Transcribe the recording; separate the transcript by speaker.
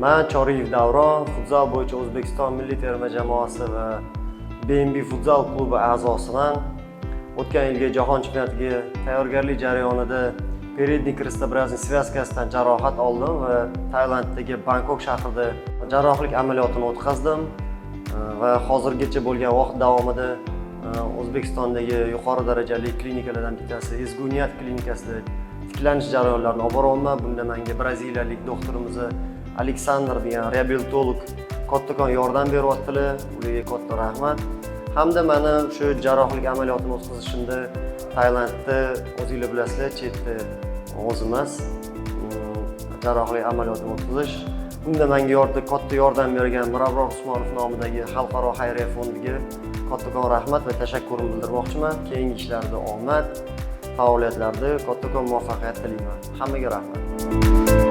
Speaker 1: Men Choriyev Davron, futzal bo'yicha O'zbekiston milliy terma jamoasi va BNB futzal klubi a'zosiman. O'tgan yilgi jahon chempionatiga tayyorgarlik jarayonida peredniy krestobrazniy svязкasidan jarohat oldim va Tailanddagi Bangkok shahrida jarrohlik amaliyotini o'tkazdim va hozirgacha bo'lgan vaqt davomida O'zbekistondagi yuqori darajali klinikalardan bittasi Ezgu Niyat klinikasida tiklanish jarayonlarini olib boryapman. Bunda menga braziliyalik doktorimiz Aleksandr degan reabilitolog kattakon yordam beryaptilar. Ularga katta rahmat. Hamda meni shu jarrohlik amaliyotini o'tkazishimda Tailandda o'zingizlar bilasizlar, chetda o'zimiz jarrohlik amaliyotini o'tkazish. Bunda menga katta yordam bergan Mirabror Usmonov nomidagi xalqaro xayriya fondiga kattakon rahmat va tashakkurimni bildirmoqchiman. Keyingi ishlarda omad, faoliyatlarda kattakon muvaffaqiyat tilayman. Hammaga rahmat.